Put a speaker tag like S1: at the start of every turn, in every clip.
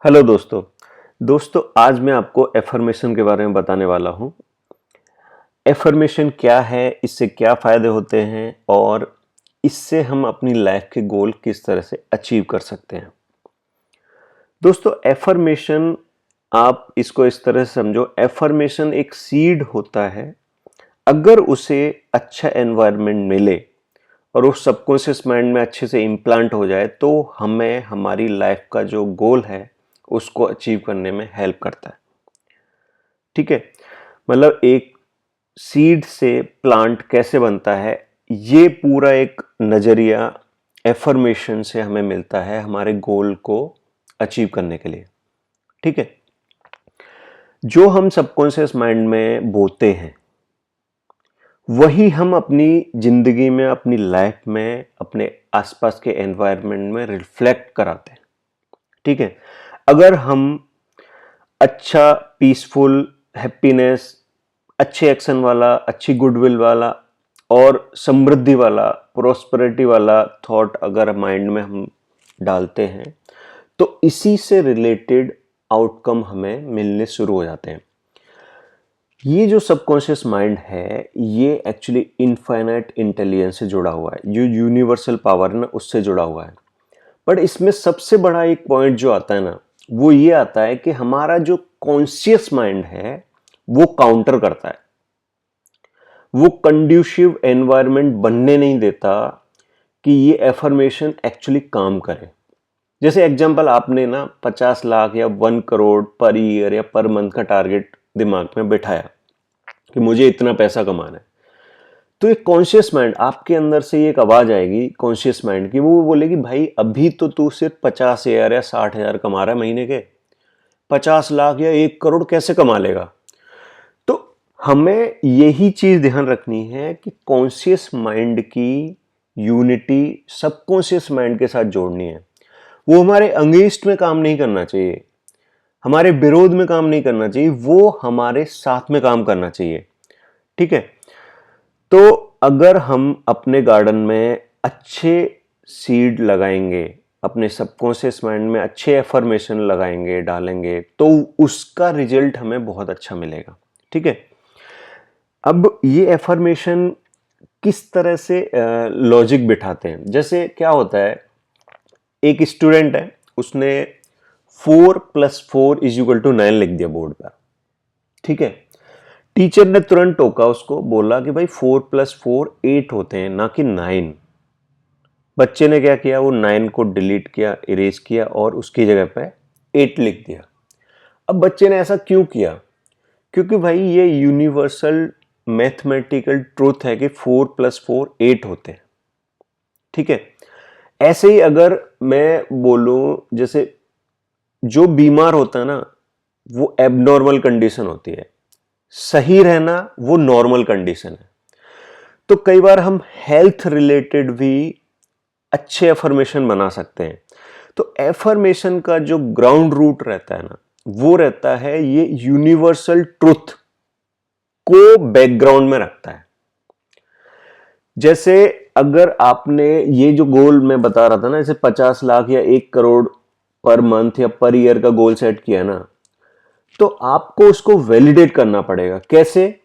S1: Hello दोस्तों आज मैं आपको एफर्मेशन के बारे में बताने वाला हूँ। एफर्मेशन क्या है, इससे क्या फ़ायदे होते हैं और इससे हम अपनी लाइफ के गोल किस तरह से अचीव कर सकते हैं। दोस्तों एफर्मेशन आप इसको इस तरह से समझो, एफर्मेशन एक सीड होता है। अगर उसे अच्छा एनवायरनमेंट मिले और उस सबकॉन्शियस माइंड में अच्छे से इम्प्लांट हो जाए तो हमें हमारी लाइफ का जो गोल है उसको अचीव करने में हेल्प करता है। ठीक है, मतलब एक सीड से प्लांट कैसे बनता है, ये पूरा एक नजरिया एफर्मेशन से हमें मिलता है हमारे गोल को अचीव करने के लिए। ठीक है, जो हम सबकॉन्शियस माइंड में बोते हैं वही हम अपनी जिंदगी में, अपनी लाइफ में, अपने आसपास के एनवायरनमेंट में रिफ्लेक्ट कराते हैं। ठीक है, अगर हम अच्छा, पीसफुल, हैप्पीनेस, अच्छे एक्शन वाला, अच्छी गुडविल वाला और समृद्धि वाला, प्रोस्पेरिटी वाला थॉट अगर माइंड में हम डालते हैं तो इसी से रिलेटेड आउटकम हमें मिलने शुरू हो जाते हैं। ये जो सबकॉन्शियस माइंड है ये एक्चुअली इनफाइनाइट इंटेलिजेंस से जुड़ा हुआ है, जो यूनिवर्सल पावर है ना उससे जुड़ा हुआ है। बट इसमें सबसे बड़ा एक पॉइंट जो आता है ना वो ये आता है कि हमारा जो कॉन्शियस माइंड है वो काउंटर करता है, वो कंड्यूसिव एनवायरनमेंट बनने नहीं देता कि ये एफर्मेशन एक्चुअली काम करे। जैसे एग्जांपल, आपने ना 50 लाख या 1 करोड़ पर ईयर या पर मंथ का टारगेट दिमाग में बिठाया कि मुझे इतना पैसा कमाना है। तो एक कॉन्शियस माइंड आपके अंदर से एक आवाज आएगी कॉन्शियस माइंड की, वो बोलेगी भाई अभी तो तू सिर्फ 50,000 या 60,000 कमा रहा है महीने के, 50 लाख या 1 करोड़ कैसे कमा लेगा। तो हमें यही चीज ध्यान रखनी है कि कॉन्शियस माइंड की यूनिटी सबकॉन्शियस माइंड के साथ जोड़नी है। वो हमारे अगेंस्ट में काम नहीं करना चाहिए, हमारे विरोध में काम नहीं करना चाहिए, वो हमारे साथ में काम करना चाहिए। ठीक है, तो अगर हम अपने गार्डन में अच्छे सीड लगाएंगे, अपने सबकॉन्शियस माइंड में अच्छे एफर्मेशन लगाएंगे, डालेंगे, तो उसका रिजल्ट हमें बहुत अच्छा मिलेगा। ठीक है, अब ये एफर्मेशन किस तरह से लॉजिक बिठाते हैं। जैसे क्या होता है, एक स्टूडेंट है, उसने 4+4=9 लिख दिया बोर्ड पर। ठीक है, टीचर ने तुरंत टोका उसको, बोला कि भाई 4+4 8 होते हैं ना कि 9। बच्चे ने क्या किया, वो 9 को डिलीट किया, इरेज किया और उसकी जगह पे 8 लिख दिया। अब बच्चे ने ऐसा क्यों किया? क्योंकि भाई ये यूनिवर्सल मैथमेटिकल ट्रूथ है कि 4+4 8 होते हैं। ठीक है, ऐसे ही अगर मैं बोलूं, जैसे जो बीमार होता है ना वो एबनॉर्मल कंडीशन होती है, सही रहना वो नॉर्मल कंडीशन है। तो कई बार हम हेल्थ रिलेटेड भी अच्छे एफर्मेशन बना सकते हैं। तो एफर्मेशन का जो ग्राउंड रूट रहता है ना वो रहता है ये यूनिवर्सल ट्रुथ को बैकग्राउंड में रखता है। जैसे अगर आपने ये जो गोल मैं बता रहा था ना, जैसे 50 लाख या 1 करोड़ पर मंथ या पर ईयर का गोल सेट किया ना, तो आपको उसको वैलिडेट करना पड़ेगा। कैसे?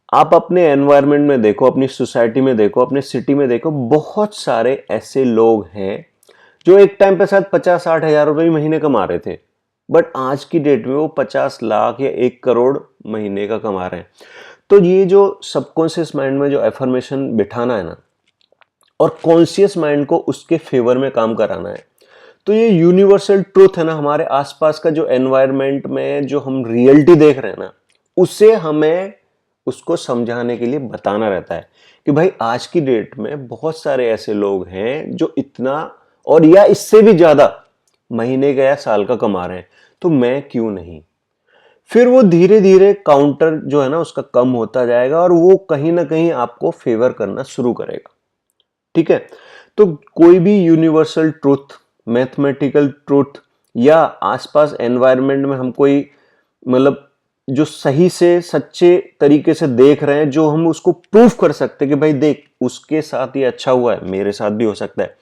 S1: आप अपने एनवायरनमेंट में देखो, अपनी सोसाइटी में देखो, अपने सिटी में देखो, बहुत सारे ऐसे लोग हैं जो एक टाइम पे शायद 50-60 हजार रुपए महीने कमा रहे थे, बट आज की डेट में वो 50 लाख या 1 करोड़ महीने का कमा रहे हैं। तो ये जो सबकॉन्शियस माइंड में जो एफर्मेशन बिठाना है ना और कॉन्शियस माइंड को उसके फेवर में काम कराना है, तो ये यूनिवर्सल ट्रूथ है ना, हमारे आसपास का जो एनवायरनमेंट में जो हम रियलिटी देख रहे हैं ना, उसे हमें उसको समझाने के लिए बताना रहता है कि भाई आज की डेट में बहुत सारे ऐसे लोग हैं जो इतना और या इससे भी ज्यादा महीने का या साल का कमा रहे हैं, तो मैं क्यों नहीं। फिर वो धीरे धीरे काउंटर जो है ना उसका कम होता जाएगा और वो कहीं ना कहीं आपको फेवर करना शुरू करेगा। ठीक है, तो कोई भी यूनिवर्सल ट्रूथ, मैथमेटिकल ट्रूथ या आसपास एनवायरनमेंट में हम कोई, मतलब जो सही से सच्चे तरीके से देख रहे हैं, जो हम उसको प्रूफ कर सकते हैं कि भाई देख उसके साथ ये अच्छा हुआ है, मेरे साथ भी हो सकता है,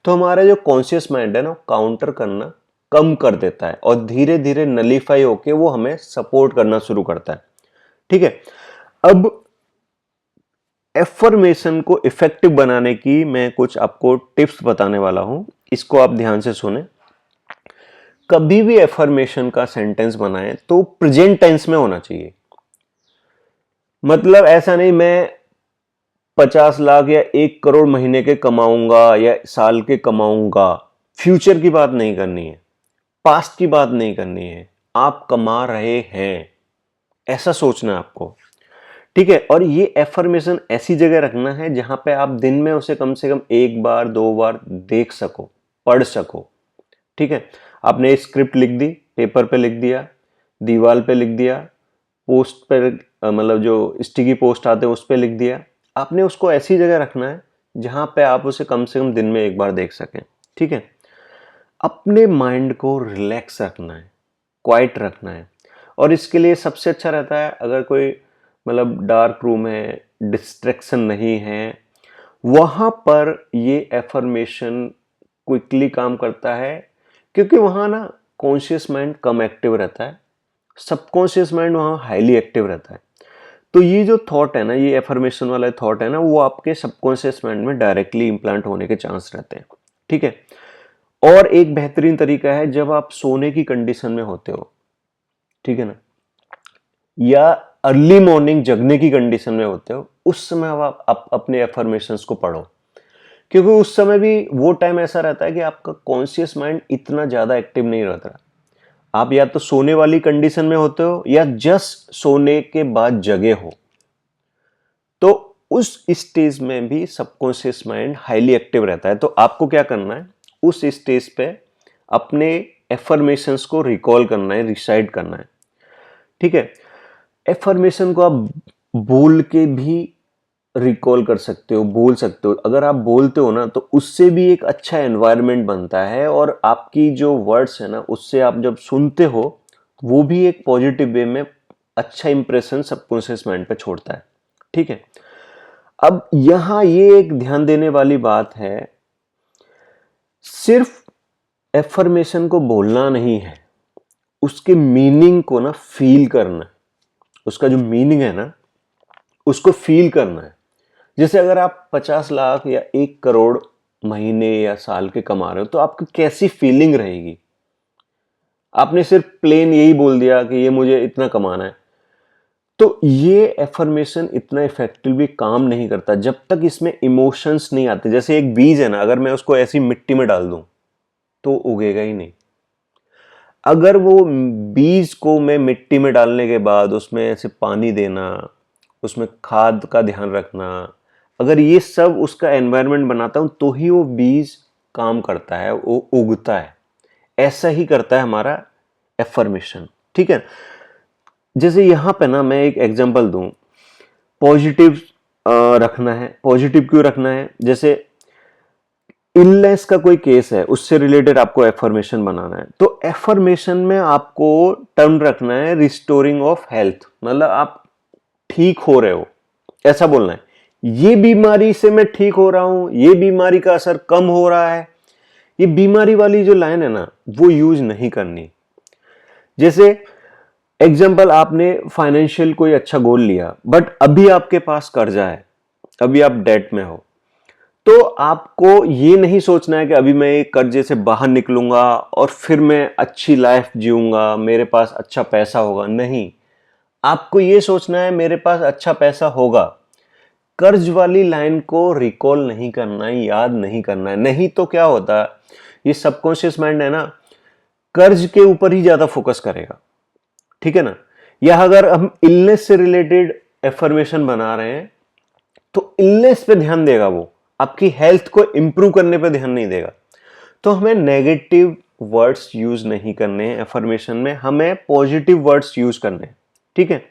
S1: तो हमारा जो कॉन्शियस माइंड है ना काउंटर करना कम कर देता है और धीरे धीरे नलीफाई होके वो हमें सपोर्ट करना शुरू करता है। ठीक है, अब एफर्मेशन को इफेक्टिव बनाने की मैं कुछ आपको टिप्स बताने वाला हूं, इसको आप ध्यान से सुने। कभी भी एफर्मेशन का सेंटेंस बनाएं तो प्रेजेंट टेंस में होना चाहिए। मतलब ऐसा नहीं मैं 50 लाख या 1 करोड़ महीने के कमाऊंगा या साल के कमाऊंगा, फ्यूचर की बात नहीं करनी है, पास्ट की बात नहीं करनी है, आप कमा रहे हैं, ऐसा सोचना है आपको। ठीक है, और ये एफर्मेशन ऐसी जगह रखना है जहां पे आप दिन में उसे कम से कम 1 बार 2 बार देख सको, पढ़ सको। ठीक है, आपने स्क्रिप्ट लिख दी, पेपर पे लिख दिया, दीवार पे लिख दिया, पोस्ट पे मतलब जो स्टिकी पोस्ट आते हैं उस पे लिख दिया। आपने उसको ऐसी जगह रखना है जहां पे आप उसे कम से कम दिन में 1 बार देख सकें। ठीक है, अपने माइंड को रिलैक्स रखना है, क्वाइट रखना है, और इसके लिए सबसे अच्छा रहता है अगर कोई मतलब डार्क रूम है, डिस्ट्रैक्शन नहीं है, वहां पर ये एफर्मेशन क्विकली काम करता है, क्योंकि वहां ना कॉन्शियस माइंड कम एक्टिव रहता है, सबकॉन्शियस माइंड वहां हाईली एक्टिव रहता है। तो ये जो थॉट है ना, ये एफर्मेशन वाला थॉट है ना, वो आपके सबकॉन्शियस माइंड में डायरेक्टली इंप्लांट होने के चांस रहते हैं। ठीक है, और एक बेहतरीन तरीका है जब आप सोने की कंडीशन में होते हो, ठीक है ना, या अर्ली मॉर्निंग जगने की कंडीशन में होते हो, उस समय आप अपने एफर्मेशंस को पढ़ो, क्योंकि उस समय भी वो टाइम ऐसा रहता है कि आपका कॉन्शियस माइंड इतना ज्यादा एक्टिव नहीं रहता। आप या तो सोने वाली कंडीशन में होते हो या जस्ट सोने के बाद जगे हो, तो उस स्टेज में भी सबकॉन्शियस माइंड हाईली एक्टिव रहता है। तो आपको क्या करना है, उस स्टेज पे अपने एफर्मेशंस को रिकॉल करना है, रिसाइट करना है। ठीक है, एफर्मेशन को आप बोल के भी रिकॉल कर सकते हो, बोल सकते हो। अगर आप बोलते हो ना तो उससे भी एक अच्छा एनवायरनमेंट बनता है, और आपकी जो वर्ड्स है ना उससे आप जब सुनते हो वो भी एक पॉजिटिव वे में अच्छा इंप्रेशन सबकॉन्शियस माइंड पे छोड़ता है। ठीक है, अब यहां ये एक ध्यान देने वाली बात है, सिर्फ एफर्मेशन को बोलना नहीं है, उसके मीनिंग को ना फील करना है। उसका जो मीनिंग है ना उसको फील करना है। जैसे अगर आप 50 लाख या 1 करोड़ महीने या साल के कमा रहे हो तो आपकी कैसी फीलिंग रहेगी। आपने सिर्फ प्लेन यही बोल दिया कि ये मुझे इतना कमाना है, तो ये एफर्मेशन इतना इफेक्टिवली काम नहीं करता जब तक इसमें इमोशंस नहीं आते। जैसे एक बीज है ना, अगर मैं उसको ऐसी मिट्टी में डाल दूं तो उगेगा ही नहीं। अगर वो बीज को मैं मिट्टी में डालने के बाद उसमें ऐसे पानी देना, उसमें खाद का ध्यान रखना, अगर ये सब उसका एनवायरनमेंट बनाता हूं तो ही वो बीज काम करता है, वो उगता है। ऐसा ही करता है हमारा एफर्मेशन। ठीक है, जैसे यहां पे ना मैं एक एग्जांपल दूं, पॉजिटिव रखना है। पॉजिटिव क्यों रखना है, जैसे इलनेस का कोई केस है, उससे रिलेटेड आपको एफर्मेशन बनाना है, तो एफर्मेशन में आपको टर्म रखना है रिस्टोरिंग ऑफ हेल्थ। मतलब आप ठीक हो रहे हो, ऐसा बोलना है। ये बीमारी से मैं ठीक हो रहा हूं, ये बीमारी का असर कम हो रहा है, ये बीमारी वाली जो लाइन है ना वो यूज नहीं करनी। जैसे एग्जांपल, आपने फाइनेंशियल कोई अच्छा गोल लिया बट अभी आपके पास कर्जा है, अभी आप डेट में हो, तो आपको ये नहीं सोचना है कि अभी मैं एक कर्जे से बाहर निकलूंगा और फिर मैं अच्छी लाइफ जीऊंगा, मेरे पास अच्छा पैसा होगा। नहीं, आपको ये सोचना है मेरे पास अच्छा पैसा होगा। कर्ज वाली लाइन को रिकॉल नहीं करना है, याद नहीं करना है। नहीं तो क्या होता है, ये सबकॉन्शियस माइंड है ना, कर्ज के ऊपर ही ज्यादा फोकस करेगा। ठीक है ना, या अगर हम इलनेस से रिलेटेड एफर्मेशन बना रहे हैं तो इलनेस पे ध्यान देगा, वो आपकी हेल्थ को इंप्रूव करने पे ध्यान नहीं देगा। तो हमें नेगेटिव वर्ड्स यूज नहीं करने हैं एफर्मेशन में, हमें पॉजिटिव वर्ड्स यूज करने हैं। ठीक है,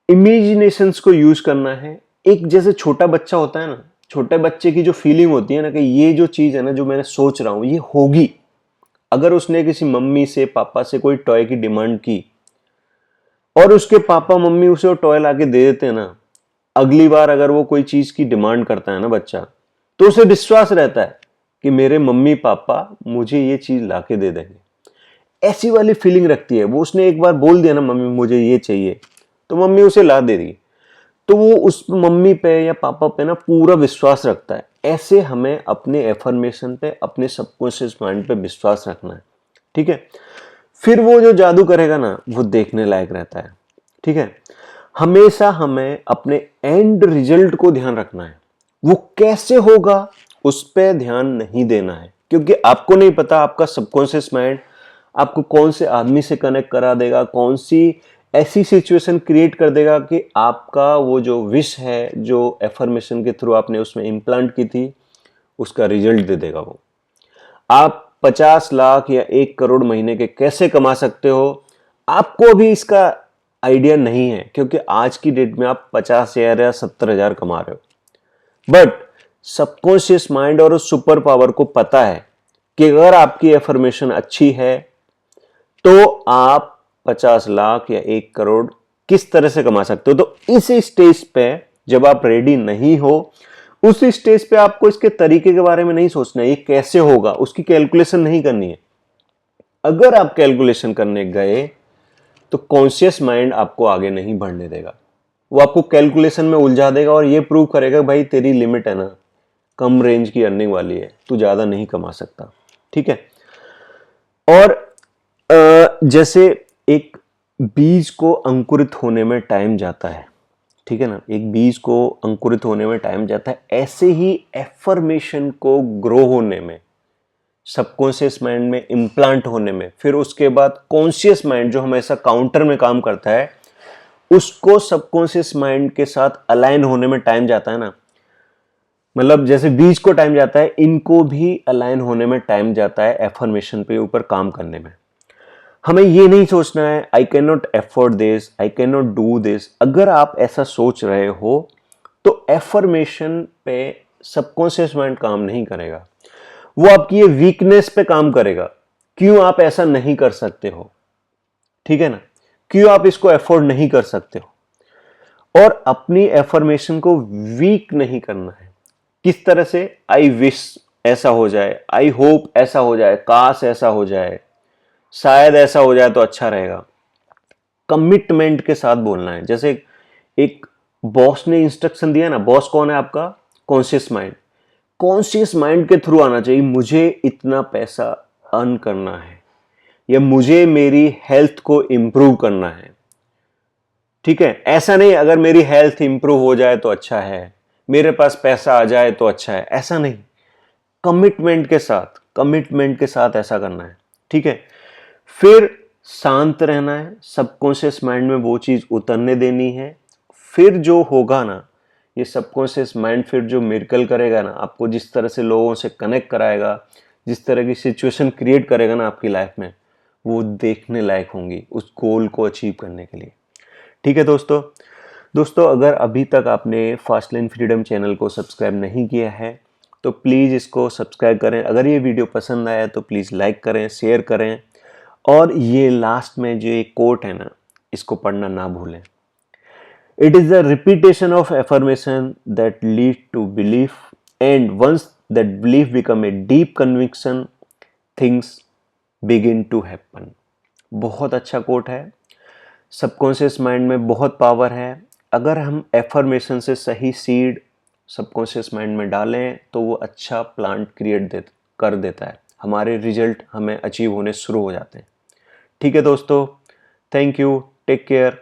S1: इमेजिनेशंस को यूज करना है। एक जैसे छोटा बच्चा होता है ना, छोटे बच्चे की जो फीलिंग होती है ना कि ये जो चीज है ना जो मैंने सोच रहा हूं ये होगी, अगर उसने किसी मम्मी से पापा से कोई टॉय की डिमांड की और उसके पापा मम्मी उसे वो टॉय लाके दे देते हैं ना, अगली बार अगर वो कोई चीज की डिमांड करता है ना बच्चा, तो उसे विश्वास रहता है कि मेरे मम्मी पापा मुझे ये चीज़ ला के दे देंगे, ऐसी वाली फीलिंग रखती है। वो उसने एक बार बोल दिया ना मम्मी मुझे ये चाहिए, तो मम्मी उसे ला दे रही, तो वो उस मम्मी पे या पापा पे ना पूरा विश्वास रखता है। ऐसे हमें अपने एफर्मेशन पे, अपने सबकॉन्शियस माइंड पे विश्वास रखना है, ठीक है। फिर वो जो जादू करेगा ना वो देखने लायक रहता है, ठीक है। हमेशा हमें अपने एंड रिजल्ट को ध्यान रखना है, वो कैसे होगा उस पर ध्यान नहीं देना है, क्योंकि आपको नहीं पता आपका सबकॉन्शियस माइंड आपको कौन से आदमी से कनेक्ट करा देगा, कौन सी ऐसी सिचुएशन क्रिएट कर देगा कि आपका वो जो विश है, जो एफर्मेशन के थ्रू आपने उसमें इम्प्लांट की थी, उसका रिजल्ट दे देगा वो। आप 50 लाख या 1 करोड़ महीने के कैसे कमा सकते हो, आपको अभी इसका आइडिया नहीं है, क्योंकि आज की डेट में आप 50,000 या 70,000 कमा रहे हो। बट सबकॉन्शियस माइंड और उस सुपर पावर को पता है कि अगर आपकी एफर्मेशन अच्छी है तो आप 50 लाख या 1 करोड़ किस तरह से कमा सकते हो। तो इस स्टेज पे जब आप रेडी नहीं हो, उस स्टेज पे आपको इसके तरीके के बारे में नहीं सोचना है, ये कैसे होगा उसकी कैलकुलेशन नहीं करनी है। अगर आप कैलकुलेशन करने गए तो कॉन्शियस माइंड आपको आगे नहीं बढ़ने देगा, वो आपको कैलकुलेशन में उलझा देगा और ये प्रूव करेगा भाई तेरी लिमिट है ना, कम रेंज की अर्निंग वाली है, तू ज्यादा नहीं कमा सकता, ठीक है। और जैसे एक बीज को अंकुरित होने में टाइम जाता है, ठीक है ना, एक बीज को अंकुरित होने में टाइम जाता है, ऐसे ही एफर्मेशन को ग्रो होने में, सबकॉन्शियस माइंड में इम्प्लांट होने में, फिर उसके बाद कॉन्शियस माइंड जो हमेशा काउंटर में काम करता है, उसको सबकॉन्शियस माइंड के साथ अलाइन होने में टाइम जाता है ना। मतलब जैसे बीज को टाइम जाता है, इनको भी अलाइन होने में टाइम जाता है एफर्मेशन पे ऊपर काम करने में। हमें ये नहीं सोचना है I can not afford this, I can not do this. अगर आप ऐसा सोच रहे हो तो एफर्मेशन पे सबकॉन्शियस माइंड काम नहीं करेगा, वो आपकी ये वीकनेस पे काम करेगा, क्यों आप ऐसा नहीं कर सकते हो, ठीक है ना, क्यों आप इसको एफोर्ड नहीं कर सकते हो। और अपनी एफर्मेशन को वीक नहीं करना है। किस तरह से, आई विश ऐसा हो जाए, आई होप ऐसा हो जाए, काश ऐसा हो जाए, शायद ऐसा हो जाए तो अच्छा रहेगा। कमिटमेंट के साथ बोलना है। जैसे एक बॉस ने इंस्ट्रक्शन दिया ना, बॉस कौन है आपका, कॉन्शियस माइंड। कॉन्शियस माइंड के थ्रू आना चाहिए, मुझे इतना पैसा अर्न करना है या मुझे मेरी हेल्थ को इंप्रूव करना है, ठीक है। ऐसा नहीं अगर मेरी हेल्थ इंप्रूव हो जाए तो अच्छा है, मेरे पास पैसा आ जाए तो अच्छा है, ऐसा नहीं। कमिटमेंट के साथ ऐसा करना है, ठीक है। फिर शांत रहना है, सबकॉन्शियस माइंड में वो चीज उतरने देनी है। फिर जो होगा ना, ये सबकॉन्शियस माइंड फिर जो मिरेकल करेगा ना, आपको जिस तरह से लोगों से कनेक्ट कराएगा, जिस तरह की सिचुएशन क्रिएट करेगा ना आपकी लाइफ में, वो देखने लायक होंगी उस गोल को अचीव करने के लिए, ठीक है दोस्तों अगर अभी तक आपने फास्ट लाइन फ्रीडम चैनल को सब्सक्राइब नहीं किया है तो प्लीज़ इसको सब्सक्राइब करें। अगर ये वीडियो पसंद आया तो प्लीज़ लाइक करें, शेयर करें, और ये लास्ट में जो एक कोट है ना, इसको पढ़ना ना भूलें। It is the repetition of affirmation that lead to belief, and once that belief become a deep conviction, things begin to happen. बहुत अच्छा कोट है। सबकॉन्शियस माइंड में बहुत पावर है। अगर हम एफर्मेशन से सही सीड सबकॉन्शियस माइंड में डालें तो वो अच्छा प्लांट क्रिएट कर देता है, हमारे रिजल्ट हमें अचीव होने शुरू हो जाते हैं, ठीक है दोस्तों। Thank you, take care.